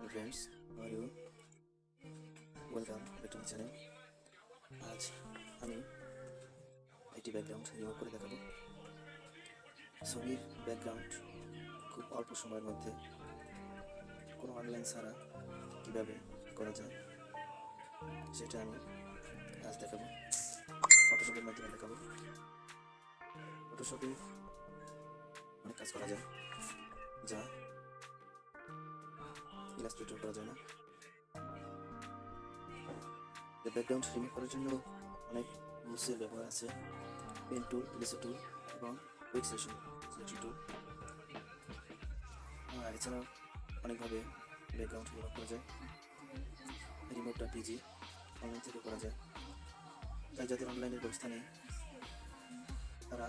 Hello friends, how are you? Welcome back to my channel. আজ আমি একটি background remove করে দেখাবো। ছবির ব্যাকগ্রাউন্ড খুব অল্প সময়ের মধ্যে কোনো অনলাইন ছাড়া কীভাবে করা যায় সেটা আমি আজ দেখাবো। ফটোশপের মাধ্যমে দেখাবো। ফটোশপে অনেক কাজ করা যায় যা ইলাস্ট্রেটর করা যায় না। ব্যাকগ্রাউন্ড রিমুভ করার জন্য অনেক টুলসের ব্যবহার আছে। পেন টুল, লিসো টুল এবং কুইক সিলেকশন টুল। এছাড়াও অনেকভাবে ব্যাকগ্রাউন্ড রিমুভ করা যায়। রিমুভ.pg অনলাইন থেকে করা যায়। তাই যাদের অনলাইনের ব্যবস্থা নেই তারা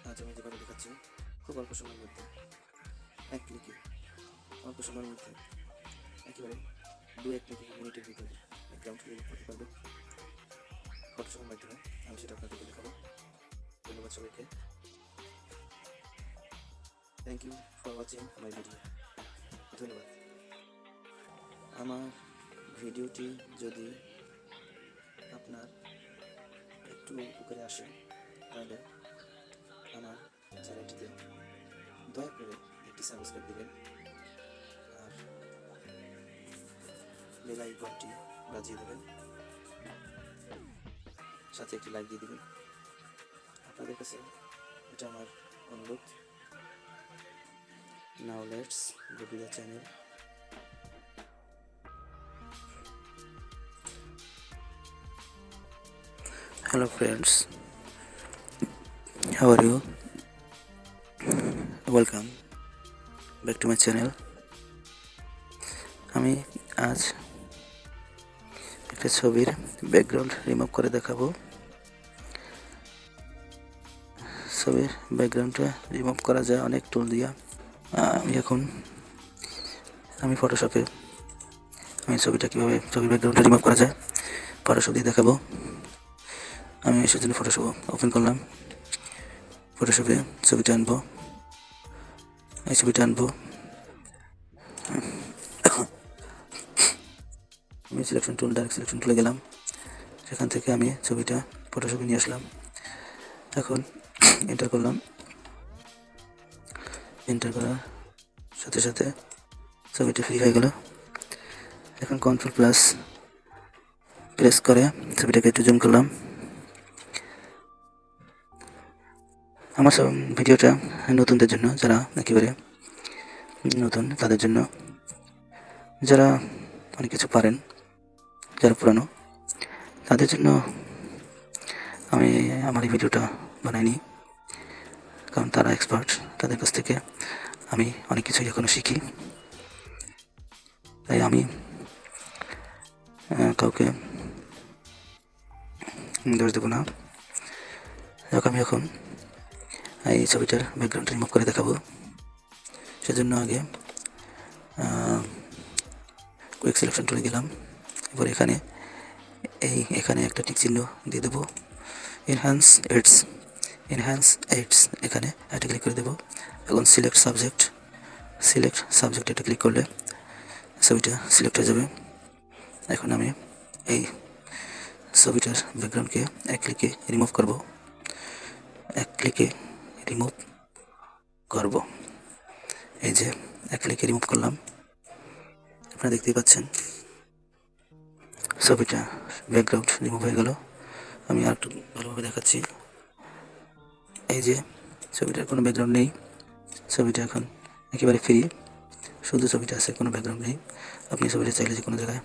আজ আমি যেভাবে দেখাচ্ছি খুব অল্প সময়ের মধ্যে এক ক্লিকে অল্প সময়ের মধ্যে একেবারে 2-1 মিনিটের ভিতরে ব্যাকগ্রাউন্ড রিমুভ করতে পারবে ফটোশপের মাধ্যমে। আমি সেটা আপনাদেরকে দেখাবো। ধন্যবাদ সবাইকে। Thank you for watching my video. ধন্যবাদ। আমার ভিডিওটি যদি আপনার একটু উপকারে আসে তাহলে আমার চ্যানেলটিতে দয়া করে একটি সাবস্ক্রাইব দেবেন আর বেল আইকনটি বাজিয়ে দেবেন, সাথে একটি লাইক দিয়ে দেবেন। আপনাদের কাছে এটা আমার অনুরোধ। Now let's go to the channel. Hello friends, how are you? Welcome back to my channel. আমি আজ একটা ছবির ব্যাকগ্রাউন্ড রিমুভ করে দেখাবো। ছবির ব্যাকগ্রাউন্ডটা রিমুভ করা যায় অনেক টুল দিয়া। আমি ফটোশপে ছবির ব্যাকগ্রাউন্ডটা রিমুভ করা যায় ফটোশপ দিয়ে দেখাবো। আমি সেজন্য ফটোশপ ওপেন করলাম। ফটোশপে ছবিটা আনবো, এই ছবিটা আনবো। আমি ডাইরেক্ট সিলেকশন টুলে গেলাম। সেখান থেকে আমি ছবিটা ফটোশপে নিয়ে আসলাম। এখন এন্টার করলাম। এন্টার করার সাথে সাথে ছবিটা ফ্রি হয়ে গেল। এখন কন্ট্রোল প্লাস প্রেস করে ছবিটাকে একটু জুম করলাম। আমার সব ভিডিওটা নতুনদের জন্য, যারা একেবারে নতুন তাদের জন্য, যারা অনেক কিছু পারেন, যারা পুরানো তাদের জন্য আমি আমার এই ভিডিওটা বানাইনি, কারণ তারা এক্সপার্ট। তাদের কাছ থেকে আমি অনেক কিছুই এখনো শিখি। তাই আমি কাউকে দোষ দেবো না। আমি এখন এই ছবিটার ব্যাকগ্রাউন্ড রিমুভ করে দেখাবো। সেজন্য আগে কুইক সিলেকশন টুলে গেলাম। এবার এখানে একটা টিক চিহ্ন দিয়ে দেবো। এনহ্যান্স এডস এখানে একটা ক্লিক করে দেবো। এখন সিলেক্ট সাবজেক্ট এটা ক্লিক করলে ছবিটা সিলেক্ট হয়ে যাবে। এখন আমি এই ছবিটার ব্যাকগ্রাউন্ডকে এক ক্লিকে রিমুভ করব। এই যে এক ক্লিকে রিমুভ করলাম। আপনারা দেখতেই পাচ্ছেন ছবিটা ব্যাকগ্রাউন্ড রিমুভ হয়ে গেল। আমি আর একটু ভালোভাবে দেখাচ্ছি। এই যে ছবিটার কোনো ব্যাকগ্রাউন্ড নেই। ছবিটা এখন একেবারে ফ্রি, শুধু ছবিটা আছে, কোনো ব্যাকগ্রাউন্ড নেই। আপনি ছবিটা চাইলে যে কোনো জায়গায়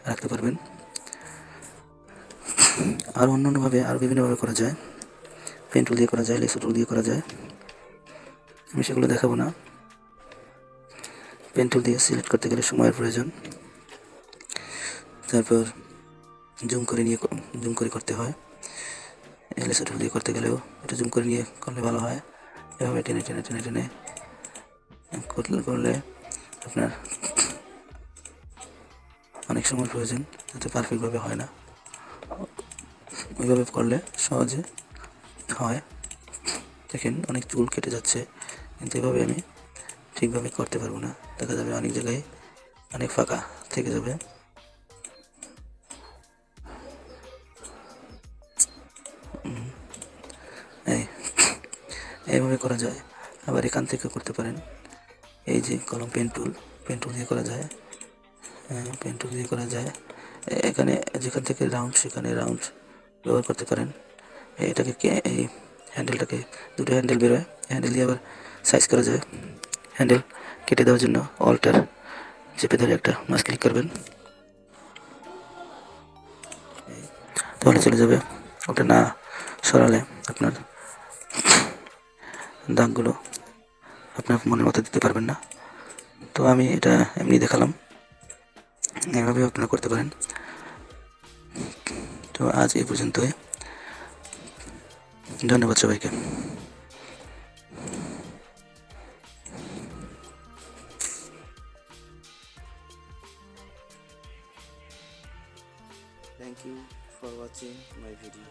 রাখতে পারবেন। আর অন্যান্যভাবে আরও বিভিন্নভাবে করা যায়। পেন টুল দিয়ে করা যায়, লিসো টুল দিয়ে করা যায়। আমি সেগুলো দেখাবো না। পেন টুল দিয়ে সিলেক্ট করতে গেলে সময়ের প্রয়োজন। তারপর জুম করে করতে হয়। লিসো টুল দিয়ে করতে গেলেও এটা জুম করে নিয়ে করলে ভালো হয়। এভাবে টেনে করলে আপনার অনেক সময় প্রয়োজন, যাতে পারফেক্টভাবে হয় না। ওইভাবে করলে সহজে হয়। দেখেন অনেক চুল কেটে যাচ্ছে, কিন্তু এভাবে আমি ঠিকভাবে করতে পারবো না। দেখা যাবে অনেক জায়গায় অনেক ফাঁকা থেকে যাবে। এই এইভাবে করা যায়। আবার এখান থেকে করতে পারেন, এই যে কলম পেন টুল দিয়ে করা যায়। পেন টুল দিয়ে করা যায়। এখানে যেখান থেকে রাউন্ড সেখানে রাউন্ড ব্যবহার করতে পারেন। এটাকে এই হ্যান্ডেলটাকে দুটো হ্যান্ডেল বেরোয়, হ্যান্ডেল দিয়ে আবার সাইজ করা যায়। হ্যান্ডেল কেটে দেওয়ার জন্য অল্টার চেপে ধরে একটা মাস ক্লিক করবেন, তাহলে চলে যাবে। ওটা না সরালে আপনার দাগগুলো আপনার মনের মতো দিতে পারবেন না। তো আমি এটা এমনি দেখালাম, এভাবেও আপনারা করতে পারেন। তো আজ এই পর্যন্তই, ধন্যবাদ সবাইকে। Thank you for watching my video.